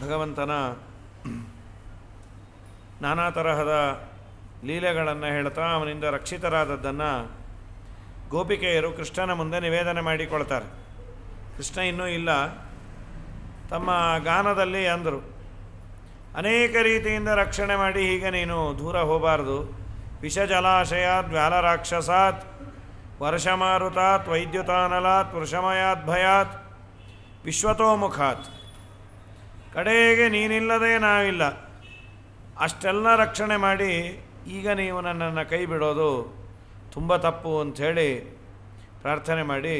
ಭಗವಂತನ ನಾನಾ ತರಹದ ಲೀಲೆಗಳನ್ನು ಹೇಳ್ತಾ ಅವನಿಂದ ರಕ್ಷಿತರಾದದ್ದನ್ನು ಗೋಪಿಕೆಯರು ಕೃಷ್ಣನ ಮುಂದೆ ನಿವೇದನೆ ಮಾಡಿಕೊಳ್ತಾರೆ. ಕೃಷ್ಣ ಇನ್ನೂ ಇಲ್ಲ. ತಮ್ಮ ಗಾನದಲ್ಲಿ ಅಂದರು, ಅನೇಕ ರೀತಿಯಿಂದ ರಕ್ಷಣೆ ಮಾಡಿ ಹೀಗೆ ನೀನು ದೂರ ಹೋಗಬಾರ್ದು. ವಿಷಜಲಾಶಯಾತ್ ವ್ಯಾಲರಾಕ್ಷಸಾತ್ ವರ್ಷಮಾರುತಾತ್ ವೈದ್ಯುತಾನಲಾತ್ ವೃಷಮಯಾತ್ ಭಯಾತ್ ವಿಶ್ವತೋಮುಖಾತ್. ಕಡೆಗೆ ನೀನಿಲ್ಲದೆ ನಾವಿಲ್ಲ, ಅಷ್ಟೆಲ್ಲ ರಕ್ಷಣೆ ಮಾಡಿ ಈಗ ನೀವು ನನ್ನನ್ನು ಕೈ ಬಿಡೋದು ತುಂಬ ತಪ್ಪು ಅಂಥೇಳಿ ಪ್ರಾರ್ಥನೆ ಮಾಡಿ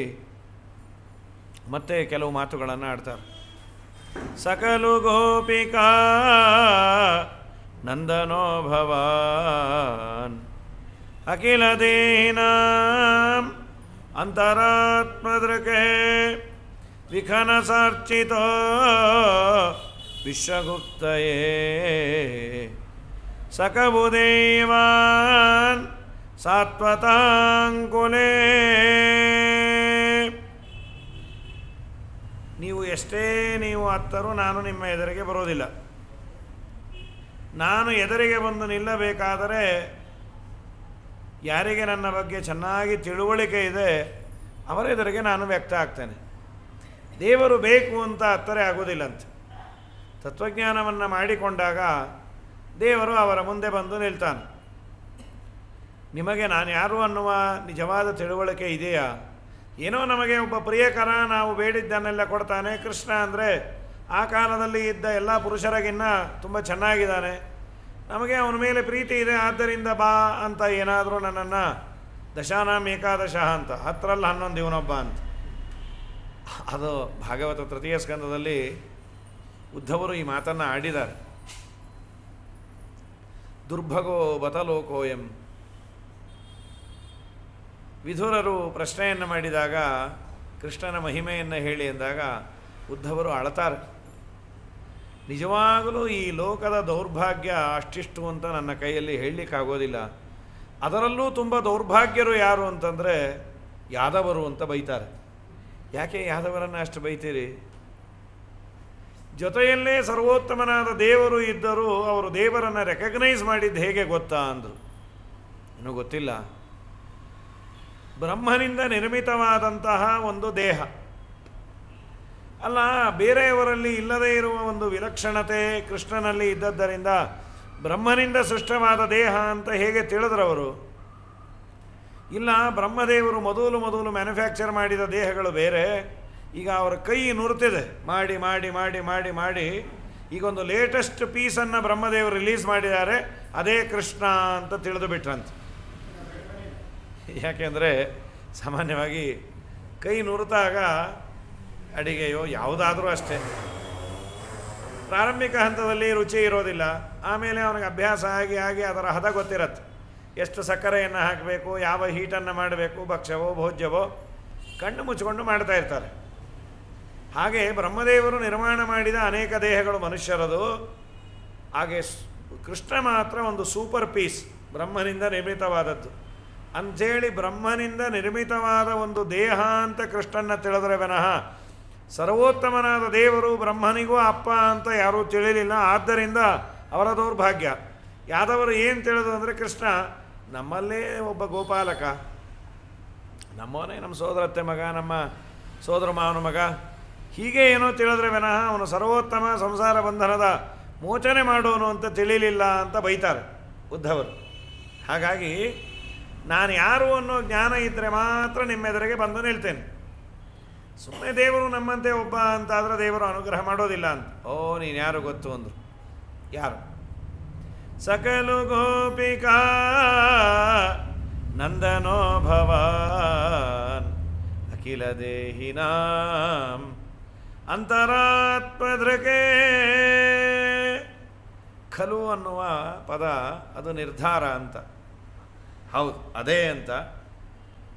ಮತ್ತೆ ಕೆಲವು ಮಾತುಗಳನ್ನು ಆಡ್ತಾರೆ. ಸಕಲು ಗೋಪಿಕಾ ನಂದನೋ ಭವಾನ್ ಅಖಿಲ ದೇಹಿನಾಂ ಅಂತರಾತ್ಮದೃಕೆ ವಿಖನಸಾರ್ಚಿತೋ ವಿಶ್ವಗುಪ್ತಯೇ ಸಕಬುದೇವಾನ್ ಸಾತ್ವತಾಂಕುಲೇ. ನೀವು ಎಷ್ಟೇ ನೀವು ಅತ್ತರೂ ನಾನು ನಿಮ್ಮ ಎದುರಿಗೆ ಬರೋದಿಲ್ಲ. ನಾನು ಎದುರಿಗೆ ಬಂದು ನಿಲ್ಲಬೇಕಾದರೆ ಯಾರಿಗೆ ನನ್ನ ಬಗ್ಗೆ ಚೆನ್ನಾಗಿ ತಿಳುವಳಿಕೆ ಇದೆ ಅವರ ಎದುರಿಗೆ ನಾನು ವ್ಯಕ್ತ ಆಗ್ತೇನೆ. ದೇವರು ಬೇಕು ಅಂತ ಹತ್ತರೆ ಆಗೋದಿಲ್ಲಂತೆ. ತತ್ವಜ್ಞಾನವನ್ನು ಮಾಡಿಕೊಂಡಾಗ ದೇವರು ಅವರ ಮುಂದೆ ಬಂದು ನಿಲ್ತಾನೆ. ನಿಮಗೆ ನಾನು ಯಾರು ಅನ್ನುವ ನಿಜವಾದ ತಿಳುವಳಿಕೆ ಇದೆಯಾ? ಏನೋ ನಮಗೆ ಒಬ್ಬ ಪ್ರಿಯಕರ, ನಾವು ಬೇಡಿದ್ದನ್ನೆಲ್ಲ ಕೊಡ್ತಾನೆ. ಕೃಷ್ಣ ಅಂದರೆ ಆ ಕಾಲದಲ್ಲಿ ಇದ್ದ ಎಲ್ಲ ಪುರುಷರಿಗಿನ್ನ ತುಂಬ ಚೆನ್ನಾಗಿದ್ದಾನೆ, ನಮಗೆ ಅವನ ಮೇಲೆ ಪ್ರೀತಿ ಇದೆ, ಆದ್ದರಿಂದ ಬಾ ಅಂತ ಏನಾದರೂ ನನ್ನನ್ನು ದಶಾನಾಂ ಏಕಾದಶ ಅಂತ 10ರಲ್ಲಿ 11 ಇವನೊಬ್ಬ ಅಂತ. ಅದು ಭಾಗವತ ತೃತೀಯ ಸ್ಕಂದದಲ್ಲಿ ಉದ್ಧವರು ಈ ಮಾತನ್ನು ಆಡಿದ್ದಾರೆ. ದುರ್ಭಗೋ ಬತಲೋಕೋಯಂ. ವಿಧುರರು ಪ್ರಶ್ನೆಯನ್ನು ಮಾಡಿದಾಗ ಕೃಷ್ಣನ ಮಹಿಮೆಯನ್ನು ಹೇಳಿ ಎಂದಾಗ ಉದ್ಧವರು ಅಳತಾರೆ. ನಿಜವಾಗಲೂ ಈ ಲೋಕದ ದೌರ್ಭಾಗ್ಯ ಅಷ್ಟಿಷ್ಟು ಅಂತ ನನ್ನ ಕೈಯಲ್ಲಿ ಹೇಳಲಿಕ್ಕಾಗೋದಿಲ್ಲ. ಅದರಲ್ಲೂ ತುಂಬ ದೌರ್ಭಾಗ್ಯರು ಯಾರು ಅಂತಂದರೆ ಯಾದವರು ಅಂತ ಬೈತಾರೆ. ಯಾಕೆ ಯಾದವರನ್ನು ಅಷ್ಟು ಬೈತೀರಿ? ಜೊತೆಯಲ್ಲೇ ಸರ್ವೋತ್ತಮನಾದ ದೇವರು ಇದ್ದರೂ ಅವರು ದೇವರನ್ನು ರೆಕಗ್ನೈಸ್ ಮಾಡಿದ್ದು ಹೇಗೆ ಗೊತ್ತಾ ಅಂದರು. ಇನ್ನೂ ಗೊತ್ತಿಲ್ಲ. ಬ್ರಹ್ಮನಿಂದ ನಿರ್ಮಿತವಾದಂತಹ ಒಂದು ದೇಹ ಅಲ್ಲ, ಬೇರೆಯವರಲ್ಲಿ ಇಲ್ಲದೇ ಇರುವ ಒಂದು ವಿಲಕ್ಷಣತೆ ಕೃಷ್ಣನಲ್ಲಿ ಇದ್ದದ್ದರಿಂದ ಬ್ರಹ್ಮನಿಂದ ಸೃಷ್ಟವಾದ ದೇಹ ಅಂತ ಹೇಗೆ ತಿಳಿದ್ರವರು? ಇಲ್ಲ, ಬ್ರಹ್ಮದೇವರು ಮೊದಲು ಮ್ಯಾನುಫ್ಯಾಕ್ಚರ್ ಮಾಡಿದ ದೇಹಗಳು ಬೇರೆ. ಈಗ ಅವರ ಕೈ ನುರ್ತಿದೆ, ಮಾಡಿ ಮಾಡಿ ಮಾಡಿ ಮಾಡಿ ಮಾಡಿ ಈಗೊಂದು ಲೇಟೆಸ್ಟ್ ಪೀಸನ್ನು ಬ್ರಹ್ಮದೇವರು ರಿಲೀಸ್ ಮಾಡಿದ್ದಾರೆ, ಅದೇ ಕೃಷ್ಣ ಅಂತ ತಿಳಿದು ಬಿಟ್ರಂತೆ. ಯಾಕೆಂದರೆ ಸಾಮಾನ್ಯವಾಗಿ ಕೈ ನುರಿತಾಗ ಅಡಿಗೆಯೋ ಯಾವುದಾದ್ರೂ ಅಷ್ಟೇ ಪ್ರಾರಂಭಿಕ ಹಂತದಲ್ಲಿ ರುಚಿ ಇರೋದಿಲ್ಲ. ಆಮೇಲೆ ಅವನಿಗೆ ಅಭ್ಯಾಸ ಆಗಿ ಅದರ ಹದ ಗೊತ್ತಿರತ್ತೆ. ಎಷ್ಟು ಸಕ್ಕರೆಯನ್ನು ಹಾಕಬೇಕು, ಯಾವ ಹೀಟನ್ನು ಮಾಡಬೇಕು, ಭಕ್ಷ್ಯವೋ ಭೋಜ್ಯವೋ ಕಣ್ಣು ಮುಚ್ಚಿಕೊಂಡು ಮಾಡ್ತಾ ಇರ್ತಾರೆ. ಹಾಗೆ ಬ್ರಹ್ಮದೇವರು ನಿರ್ಮಾಣ ಮಾಡಿದ ಅನೇಕ ದೇಹಗಳು ಮನುಷ್ಯರದು. ಹಾಗೆ ಕೃಷ್ಣ ಮಾತ್ರ ಒಂದು ಸೂಪರ್ ಪೀಸ್, ಬ್ರಹ್ಮನಿಂದ ನಿರ್ಮಿತವಾದದ್ದು ಅಂಥೇಳಿ ಬ್ರಹ್ಮನಿಂದ ನಿರ್ಮಿತವಾದ ಒಂದು ದೇಹ ಅಂತ ಕೃಷ್ಣನ ತಿಳಿದರೆ ವಿನಃ ಸರ್ವೋತ್ತಮನಾದ ದೇವರು ಬ್ರಹ್ಮನಿಗೂ ಅಪ್ಪ ಅಂತ ಯಾರೂ ತಿಳಿಲಿಲ್ಲ. ಆದ್ದರಿಂದ ಅವರ ದೌರ್ಭಾಗ್ಯ. ಯಾದವರು ಏನು ತಿಳಿದು ಅಂದರೆ ಕೃಷ್ಣ ನಮ್ಮಲ್ಲೇ ಒಬ್ಬ ಗೋಪಾಲಕ, ನಮ್ಮವನೇ, ನಮ್ಮ ಸೋದರತ್ತೆ ಮಗ, ನಮ್ಮ ಸೋದರ ಮಾವನ ಮಗ, ಹೀಗೆ ಏನೋ ತಿಳಿದ್ರೆ ವಿನಃ ಅವನು ಸರ್ವೋತ್ತಮ, ಸಂಸಾರ ಬಂಧನದ ಮೋಚನೆ ಮಾಡೋನು ಅಂತ ತಿಳಿಲಿಲ್ಲ ಅಂತ ಬೈತಾರೆ ಉದ್ಧವರು. ಹಾಗಾಗಿ ನಾನು ಯಾರು ಅನ್ನೋ ಜ್ಞಾನ ಇದ್ದರೆ ಮಾತ್ರ ನಿಮ್ಮೆದುರಿಗೆ ಬಂದು ನಿಲ್ತೇನೆ. ಸುಮ್ಮನೆ ದೇವರು ನಮ್ಮಂತೆ ಒಬ್ಬ ಅಂತಾದರೆ ದೇವರು ಅನುಗ್ರಹ ಮಾಡೋದಿಲ್ಲ ಅಂತ. ಓ, ನೀನು ಯಾರು ಗೊತ್ತು ಅಂದರು. ಯಾರು? ಸಕಲು ಗೋಪಿಕಾ ನಂದನೋ ಭವಾನ್ ಅಖಿಲ ದೇಹಿನಾಂ ಅಂತರಾತ್ಮದೃಕೆ. ಖಲು ಅನ್ನುವ ಪದ ಅದು ನಿರ್ಧಾರ ಅಂತ, ಹೌದು ಅದೇ ಅಂತ,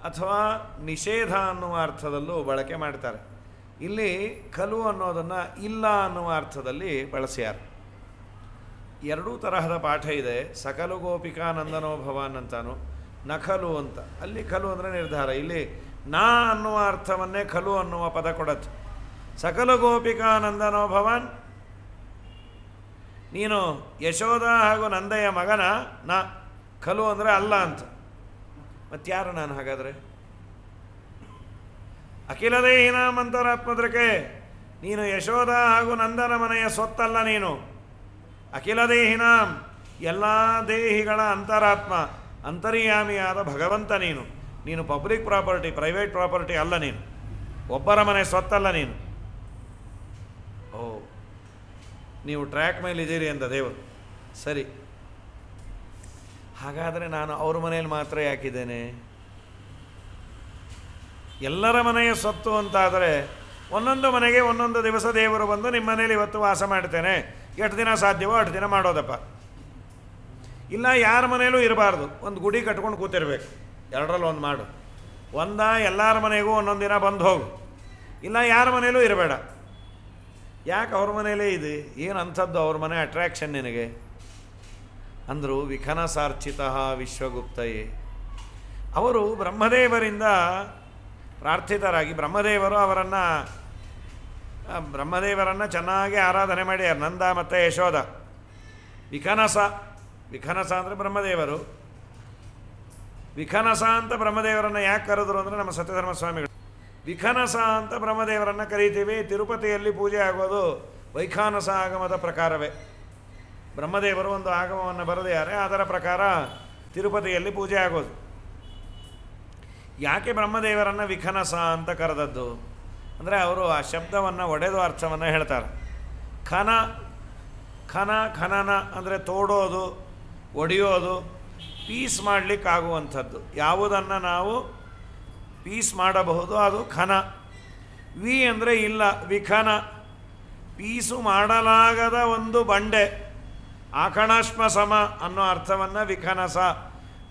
ಅಥವಾ ನಿಷೇಧ ಅನ್ನುವ ಅರ್ಥದಲ್ಲೂ ಬಳಕೆ ಮಾಡ್ತಾರೆ. ಇಲ್ಲಿ ಖಲು ಅನ್ನೋದನ್ನು ಇಲ್ಲ ಅನ್ನುವ ಅರ್ಥದಲ್ಲಿ ಬಳಸ್ಯಾರ. ಎರಡೂ ತರಹದ ಪಾಠ ಇದೆ. ಸಕಲು ಗೋಪಿಕಾ ನಂದನೋ ಭವಾನ್ ಅಂತಾನು, ನಖಲು ಅಂತ. ಅಲ್ಲಿ ಖಲು ಅಂದರೆ ನಿರ್ಧಾರ, ಇಲ್ಲಿ ನಾ ಅನ್ನುವ ಅರ್ಥವನ್ನೇ ಖಲು ಅನ್ನುವ ಪದ ಕೊಡತ್ತೆ. ಸಕಲ ಗೋಪಿಕಾ ನಂದನೋ ಭವಾನ್ ನೀನು ಯಶೋಧ ಹಾಗೂ ನಂದೆಯ ಮಗನ ನಾ ಖಲು ಅಂದರೆ ಅಲ್ಲ ಅಂತ. ಮತ್ತಾರು ನಾನು ಹಾಗಾದರೆ? ಅಖಿಲದೇಹಿನಾಂ ಅಂತರಾತ್ಮದ್ರಕೆ, ನೀನು ಯಶೋಧ ಹಾಗೂ ನಂದನ ಮನೆಯ ಸೊತ್ತಲ್ಲ. ನೀನು ಅಖಿಲದೇಹಿನಾಂ, ಎಲ್ಲ ದೇಹಿಗಳ ಅಂತರಾತ್ಮ, ಅಂತರ್ಯಾಮಿಯಾದ ಭಗವಂತ. ನೀನು ಪಬ್ಲಿಕ್ ಪ್ರಾಪರ್ಟಿ, ಪ್ರೈವೇಟ್ ಪ್ರಾಪರ್ಟಿ ಅಲ್ಲ. ನೀನು ಒಬ್ಬರ ಮನೆ ಸೊತ್ತಲ್ಲ. ನೀನು ನೀವು ಟ್ರ್ಯಾಕ್ ಮೇಲೆ ಇದ್ದೀರಿ ಅಂತ ದೇವರು. ಸರಿ, ಹಾಗಾದರೆ ನಾನು ಅವ್ರ ಮನೆಯಲ್ಲಿ ಮಾತ್ರ ಯಾಕಿದ್ದೇನೆ? ಎಲ್ಲರ ಮನೆಯ ಸೊತ್ತು ಅಂತಾದರೆ ಒಂದೊಂದು ಮನೆಗೆ ಒಂದೊಂದು ದಿವಸ ದೇವರು ಬಂದು ನಿಮ್ಮ ಮನೇಲಿ ಇವತ್ತು ವಾಸ ಮಾಡ್ತೇನೆ, ಎಷ್ಟು ದಿನ ಸಾಧ್ಯವೋ ಅಷ್ಟು ದಿನ ಮಾಡೋದಪ್ಪ. ಇಲ್ಲ, ಯಾರ ಮನೆಯಲ್ಲೂ ಇರಬಾರ್ದು, ಒಂದು ಗುಡಿ ಕಟ್ಕೊಂಡು ಕೂತಿರ್ಬೇಕು. ಎರಡರಲ್ಲಿ ಒಂದು ಮಾಡು. ಎಲ್ಲರ ಮನೆಗೂ ಒಂದೊಂದು ದಿನ ಬಂದು ಹೋಗು. ಇಲ್ಲ, ಯಾರ ಮನೆಯಲ್ಲೂ ಇರಬೇಡ. ಯಾಕೆ ಅವ್ರ ಮನೆಯಲ್ಲೇ ಇದೆ? ಏನು ಅಂಥದ್ದು ಅವ್ರ ಮನೆ ಅಟ್ರ್ಯಾಕ್ಷನ್ ನಿನಗೆ? ಅಂದರು ವಿಖನಸಾರ್ಚಿತ ವಿಶ್ವಗುಪ್ತಯೇ. ಅವರು ಬ್ರಹ್ಮದೇವರಿಂದ ಪ್ರಾರ್ಥಿತರಾಗಿ, ಬ್ರಹ್ಮದೇವರನ್ನು ಚೆನ್ನಾಗಿ ಆರಾಧನೆ ಮಾಡ್ಯಾರ ನಂದ ಮತ್ತು ಯಶೋಧ. ವಿಖನಸ ಅಂದರೆ ಬ್ರಹ್ಮದೇವರು. ವಿಖನಸ ಅಂತ ಬ್ರಹ್ಮದೇವರನ್ನು ಯಾಕೆ ಕರೆದ್ರು ಅಂದರೆ ನಮ್ಮ ಸತ್ಯಧರ್ಮ ಸ್ವಾಮಿಗಳು ವಿಖನಸ ಅಂತ ಬ್ರಹ್ಮದೇವರನ್ನು ಕರೀತೀವಿ. ತಿರುಪತಿಯಲ್ಲಿ ಪೂಜೆ ಆಗೋದು ವೈಖಾನಸ ಆಗಮದ ಪ್ರಕಾರವೇ. ಬ್ರಹ್ಮದೇವರು ಒಂದು ಆಗಮವನ್ನು ಬರೆದಿದ್ದಾರೆ, ಅದರ ಪ್ರಕಾರ ತಿರುಪತಿಯಲ್ಲಿ ಪೂಜೆ ಆಗೋದು. ಯಾಕೆ ಬ್ರಹ್ಮದೇವರನ್ನು ವಿಖನಸ ಅಂತ ಕರೆದದ್ದು ಅಂದರೆ ಅವರು ಆ ಶಬ್ದವನ್ನು ಒಡೆದು ಅರ್ಥವನ್ನು ಹೇಳ್ತಾರೆ. ಖನನ ಅಂದರೆ ತೋಡೋದು, ಒಡೆಯೋದು, ಪೀಸ್ ಮಾಡಲಿಕ್ಕಾಗುವಂಥದ್ದು. ಯಾವುದನ್ನು ನಾವು ಪೀಸ್ ಮಾಡಬಹುದು ಅದು ಖನ. ವಿ ಅಂದರೆ ಇಲ್ಲ, ವಿಖನ, ಪೀಸು ಮಾಡಲಾಗದ ಒಂದು ಬಂಡೆ. ಆಕಣಾಶ್ಮ ಸಮ ಅನ್ನೋ ಅರ್ಥವನ್ನು ವಿಖನಸ.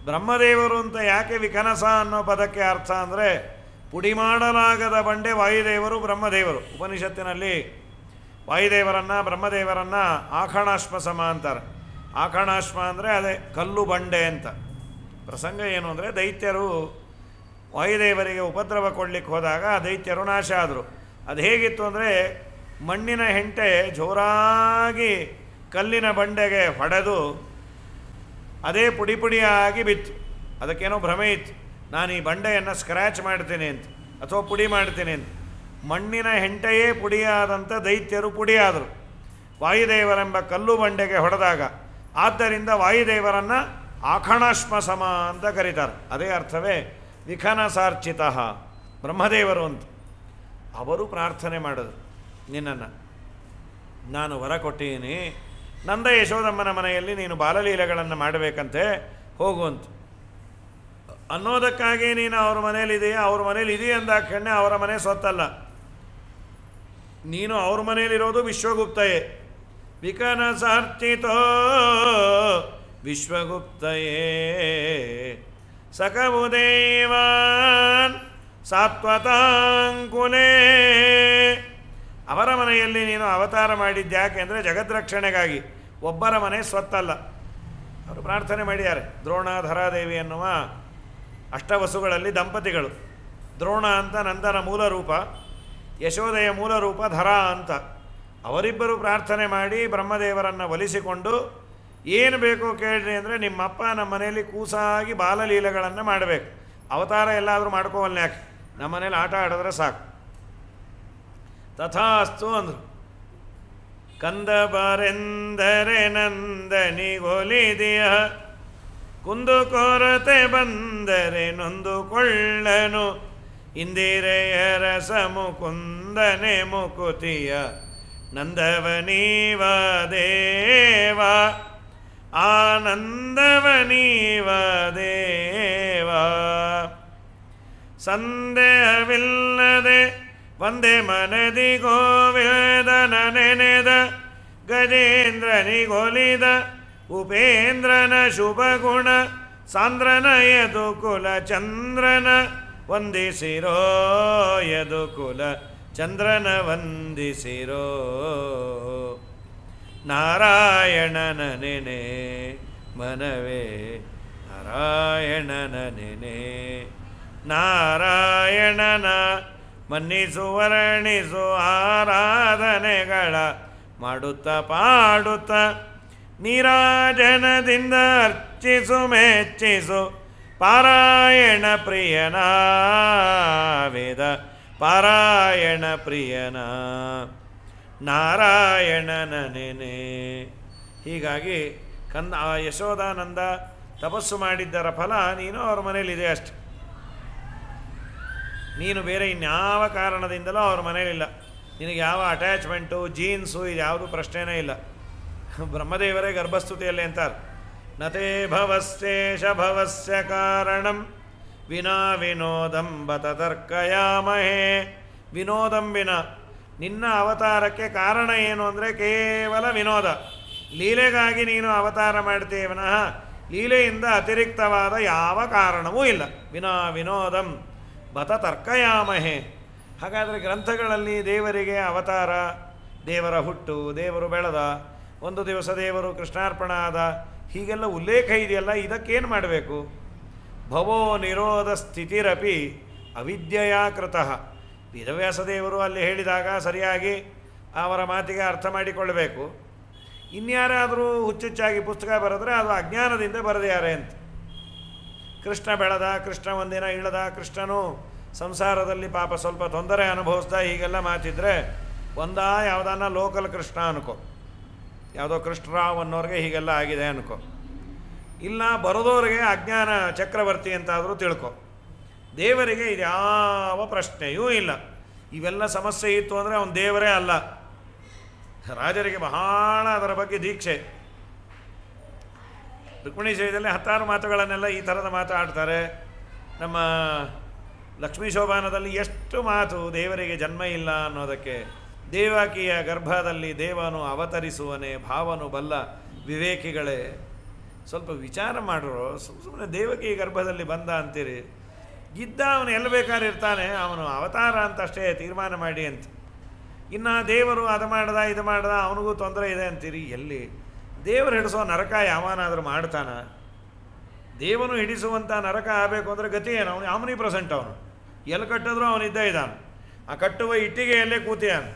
ಬ್ರಹ್ಮದೇವರು ಅಂತ ಯಾಕೆ ವಿಖನಸ ಅನ್ನೋ ಪದಕ್ಕೆ ಅರ್ಥ ಅಂದರೆ ಪುಡಿ ಮಾಡಲಾಗದ ಬಂಡೆ ವಾಯುದೇವರು, ಬ್ರಹ್ಮದೇವರು. ಉಪನಿಷತ್ತಿನಲ್ಲಿ ಬ್ರಹ್ಮದೇವರನ್ನು ಆಕಣಾಶ್ಮ ಸಮ ಅಂತಾರೆ. ಆಕಣಾಶ್ಮ ಅಂದರೆ ಅದೇ ಕಲ್ಲು ಬಂಡೆ ಅಂತ. ಪ್ರಸಂಗ ಏನು ಅಂದರೆ ದೈತ್ಯರು ವಾಯುದೇವರಿಗೆ ಉಪದ್ರವ ಕೊಡಲಿಕ್ಕೆ ಹೋದಾಗ ದೈತ್ಯರು ನಾಶ ಆದರು. ಅದು ಹೇಗಿತ್ತು ಅಂದರೆ ಮಣ್ಣಿನ ಹೆಂಟೆ ಜೋರಾಗಿ ಕಲ್ಲಿನ ಬಂಡೆಗೆ ಹೊಡೆದು ಅದೇ ಪುಡಿ ಪುಡಿಯಾಗಿ ಬಿತ್ತು. ಅದಕ್ಕೇನೋ ಭ್ರಮೆ ಇತ್ತು, ನಾನು ಈ ಬಂಡೆಯನ್ನು ಸ್ಕ್ರ್ಯಾಚ್ ಮಾಡ್ತೇನೆ ಅಂತ ಅಥವಾ ಪುಡಿ ಮಾಡ್ತೇನೆ ಅಂತ. ಮಣ್ಣಿನ ಹೆಂಟೆಯೇ ಪುಡಿಯಾದಂಥ ದೈತ್ಯರು ಪುಡಿಯಾದರು ವಾಯುದೇವರೆಂಬ ಕಲ್ಲು ಬಂಡೆಗೆ ಹೊಡೆದಾಗ. ಆದ್ದರಿಂದ ವಾಯುದೇವರನ್ನು ಆಖಣಾಶ್ಮ ಸಮ ಅಂತ ಕರೀತಾರೆ. ಅದೇ ಅರ್ಥವೇ ವಿಖನಸಾರ್ಚಿತ ಬ್ರಹ್ಮದೇವರು ಅಂತ. ಅವರು ಪ್ರಾರ್ಥನೆ ಮಾಡಿದ್ರು, ನಿನ್ನನ್ನು ನಾನು ವರ ಕೊಟ್ಟೀನಿ, ನಂದ ಯಶೋದಮ್ಮನ ಮನೆಯಲ್ಲಿ ನೀನು ಬಾಲಲೀಲೆಗಳನ್ನು ಮಾಡಬೇಕಂತೆ, ಹೋಗುವಂತ ಅನ್ನೋದಕ್ಕಾಗಿ ನೀನು ಅವ್ರ ಮನೇಲಿದೆಯಾ, ಅವ್ರ ಮನೇಲಿ ಇದೆಯಾ ಅಂದಾಕ್ಷಣ್ಯ ಅವರ ಮನೆ ಸೊತ್ತಲ್ಲ. ನೀನು ಅವ್ರ ಮನೆಯಲ್ಲಿರೋದು ವಿಶ್ವಗುಪ್ತಯೇ. ವಿಖನಸಾರ್ಚಿತೋ ವಿಶ್ವಗುಪ್ತಯೇ ಸಕವುದೇವಾನ್ ಸಾತ್ವತಾಂಕುಲೇ. ಅವರ ಮನೆಯಲ್ಲಿ ನೀನು ಅವತಾರ ಮಾಡಿದ್ಯಾಕೆ ಅಂದರೆ ಜಗದ್ರಕ್ಷಣೆಗಾಗಿ, ಒಬ್ಬರ ಮನೆ ಸ್ವತ್ತಲ್ಲ. ಅವರು ಪ್ರಾರ್ಥನೆ ಮಾಡಿದ್ದಾರೆ. ದ್ರೋಣ ಧರಾದೇವಿ ಎನ್ನುವ ಅಷ್ಟವಸುಗಳಲ್ಲಿ ದಂಪತಿಗಳು. ದ್ರೋಣ ಅಂತ ನಂದನ ಮೂಲ ರೂಪ, ಯಶೋದೆಯ ಮೂಲ ರೂಪ ಧರ ಅಂತ. ಅವರಿಬ್ಬರು ಪ್ರಾರ್ಥನೆ ಮಾಡಿ ಬ್ರಹ್ಮದೇವರನ್ನು ಒಲಿಸಿಕೊಂಡು ಏನು ಬೇಕೋ ಕೇಳ್ರಿ ಅಂದರೆ ನಿಮ್ಮಪ್ಪ ನಮ್ಮ ಮನೆಯಲ್ಲಿ ಕೂಸಾಗಿ ಬಾಲಲೀಲೆಗಳನ್ನು ಮಾಡಬೇಕು, ಅವತಾರ ಎಲ್ಲಾದರೂ ಮಾಡ್ಕೋವಲ್ಲ, ಯಾಕೆ ನಮ್ಮ ಮನೇಲಿ ಆಟ ಆಡಿದ್ರೆ ಸಾಕು. ತಥಾಸ್ತು ಅಂದರು. ಕಂದ ಬರೆಂದರೆ ನಂದನಿಗೊಲಿದೆಯ, ಕುಂದು ಕೊರತೆ ಬಂದರೆ ನೊಂದುಕೊಳ್ಳನು, ಇಂದಿರೆಯರ ಸಮುಕುಂದನೆ ಮುಕುತಿಯ ನಂದವನೀವ ದೇವ, ಆನಂದವನೀವ ದೇವ. ಸಂದೇಹವಿಲ್ಲದೆ ಒಂದೇ ಮನದಿ ಗೋವೇದನ ನೆನೆದ, ಗಜೇಂದ್ರನಿಗೊಲಿದ ಉಪೇಂದ್ರನ ಶುಭಗುಣ ಸಾಂದ್ರನ ಯದುಕುಲ ಚಂದ್ರನ ವಂದಿಸಿರೋ, ಯದುಕುಲ ಚಂದ್ರನ ವಂದಿಸಿರೋ. ನಾರಾಯಣನ ನೆನೆ ಮನವೇ, ನಾರಾಯಣನ ನೆನೆ, ನಾರಾಯಣನ ಮನ್ನಿಸು ವರ್ಣಿಸು ಆರಾಧನೆಗಳ ಮಾಡುತ್ತಾ ಪಾಡುತ್ತಾ ನೀರಾಜನದಿಂದ ಅರ್ಚಿಸು ಮೆಚ್ಚಿಸು ಪಾರಾಯಣ ಪ್ರಿಯನ, ವೇದ ಪಾರಾಯಣ ಪ್ರಿಯನ, ನಾರಾಯಣನ ನೆನೆ. ಹೀಗಾಗಿ ಆ ಯಶೋದಾನಂದ ತಪಸ್ಸು ಮಾಡಿದ್ದರ ಫಲ ನೀನು ಅವ್ರ ಮನೇಲಿದೆ ಅಷ್ಟೆ. ನೀನು ಬೇರೆ ಇನ್ಯಾವ ಕಾರಣದಿಂದಲೂ ಅವ್ರ ಮನೇಲಿಲ್ಲ. ನಿನಗೆ ಯಾವ ಅಟ್ಯಾಚ್ಮೆಂಟು, ಜೀನ್ಸು, ಇದು ಯಾವುದು ಪ್ರಶ್ನೆನೇ ಇಲ್ಲ. ಬ್ರಹ್ಮದೇವರೇ ಗರ್ಭಸ್ತುತಿಯಲ್ಲಿ ಅಂತಾರೆ, ನತೇ ಭವಸ್ಯೇಷ ಭವಸ್ಯ ಕಾರಣಂ ವಿನಾ ವಿನೋದಂ ಬತ ತರ್ಕಯಾಮಹೇ. ವಿನೋದಂ ವಿನ, ನಿನ್ನ ಅವತಾರಕ್ಕೆ ಕಾರಣ ಏನು ಅಂದರೆ ಕೇವಲ ವಿನೋದ. ಲೀಲೆಗಾಗಿ ನೀನು ಅವತಾರ ಮಾಡ್ತೀಯ ವಿನಃ ಲೀಲೆಯಿಂದ ಅತಿರಿಕ್ತವಾದ ಯಾವ ಕಾರಣವೂ ಇಲ್ಲ. ವಿನಾ ವಿನೋದಂ ಬತ ತರ್ಕಯಾಮಹೇ. ಹಾಗಾದರೆ ಗ್ರಂಥಗಳಲ್ಲಿ ದೇವರಿಗೆ ಅವತಾರ, ದೇವರ ಹುಟ್ಟು, ದೇವರು ಬೆಳೆದ, ಒಂದು ದಿವಸ ದೇವರು ಕೃಷ್ಣಾರ್ಪಣ ಆದ, ಹೀಗೆಲ್ಲ ಉಲ್ಲೇಖ ಇದೆಯಲ್ಲ, ಇದಕ್ಕೇನು ಮಾಡಬೇಕು? ಭವೋ ನಿರೋಧ ಸ್ಥಿತಿರಪಿ ಅವಿದ್ಯೆಯ ಕೃತಃ. ವೇದವ್ಯಾಸ ದೇವರು ಅಲ್ಲಿ ಹೇಳಿದಾಗ ಸರಿಯಾಗಿ ಅವರ ಮಾತಿಗೆ ಅರ್ಥ ಮಾಡಿಕೊಳ್ಳಬೇಕು. ಇನ್ಯಾರಾದರೂ ಹುಚ್ಚುಚ್ಚಾಗಿ ಪುಸ್ತಕ ಬರೆದ್ರೆ ಅದು ಅಜ್ಞಾನದಿಂದ ಬರೆದ್ಯಾರೆ ಅಂತ. ಕೃಷ್ಣ ಬೆಳೆದ, ಕೃಷ್ಣ ಒಂದಿನ ಇಳದ, ಕೃಷ್ಣನು ಸಂಸಾರದಲ್ಲಿ ಪಾಪ ಸ್ವಲ್ಪ ತೊಂದರೆ ಅನುಭವಿಸ್ದ, ಹೀಗೆಲ್ಲ ಮಾತಿದ್ರೆ ಯಾವುದನ್ನ ಲೋಕಲ್ ಕೃಷ್ಣ ಅನ್ಕೋ, ಯಾವುದೋ ಕೃಷ್ಣರಾವ್ ಅನ್ನೋರಿಗೆ ಹೀಗೆಲ್ಲ ಆಗಿದೆ ಅನ್ಕೋ. ಇಲ್ಲ ಬರೋದವ್ರಿಗೆ ಅಜ್ಞಾನ ಚಕ್ರವರ್ತಿ ಅಂತಾದರೂ ತಿಳ್ಕೊ. ದೇವರಿಗೆ ಇದ್ಯಾವ ಪ್ರಶ್ನೆಯೂ ಇಲ್ಲ. ಇವೆಲ್ಲ ಸಮಸ್ಯೆ ಇತ್ತು ಅಂದರೆ ಅವನು ದೇವರೇ ಅಲ್ಲ. ರಾಜರಿಗೆ ಬಹಳ ಅದರ ಬಗ್ಗೆ ದೀಕ್ಷೆ. ರುಕ್ಮಿಣಿ ಜಯದಲ್ಲಿ 10 ಮಾತುಗಳನ್ನೆಲ್ಲ ಈ ಥರದ ಮಾತಾಡ್ತಾರೆ. ನಮ್ಮ ಲಕ್ಷ್ಮೀ ಶೋಭಾನದಲ್ಲಿ ಎಷ್ಟು ಮಾತು ದೇವರಿಗೆ ಜನ್ಮ ಇಲ್ಲ ಅನ್ನೋದಕ್ಕೆ. ದೇವಕಿಯ ಗರ್ಭದಲ್ಲಿ ದೇವನು ಅವತರಿಸುವನೇ ಭಾವನು ಬಲ್ಲ ವಿವೇಕಿಗಳೇ, ಸ್ವಲ್ಪ ವಿಚಾರ ಮಾಡಿರೋ. ಸುಮ್ಮನೆ ದೇವಕಿ ಗರ್ಭದಲ್ಲಿ ಬಂದ ಅಂತೀರಿ. ಇದ್ದ ಅವನು ಎಲ್ಲಿ ಬೇಕಾದ್ರೆ ಇರ್ತಾನೆ, ಅವನು ಅವತಾರ ಅಂತ ಅಷ್ಟೇ ತೀರ್ಮಾನ ಮಾಡಿ ಅಂತ. ಇನ್ನು ದೇವರು ಅದು ಮಾಡ್ದ ಇದು ಮಾಡ್ದ ಅವನಿಗೂ ತೊಂದರೆ ಇದೆ ಅಂತೀರಿ. ಎಲ್ಲಿ ದೇವರು ಹಿಡಿಸೋ ನರಕ ಯಾವನಾದರೂ ಮಾಡ್ತಾನ? ದೇವನು ಹಿಡಿಸುವಂಥ ನರಕ ಆಗಬೇಕು ಅಂದರೆ ಗತಿ ಏನು? ಅವನು ಆಮ್ನಿ ಪ್ರೆಸೆಂಟ್. ಅವನು ಎಲ್ಲಿ ಕಟ್ಟಿದ್ರೂ ಅವನಿದ್ದೇ ಇದ್ದಾನೆ. ಆ ಕಟ್ಟುವ ಇಟ್ಟಿಗೆಯಲ್ಲೇ ಕೂತಿಯಾನು.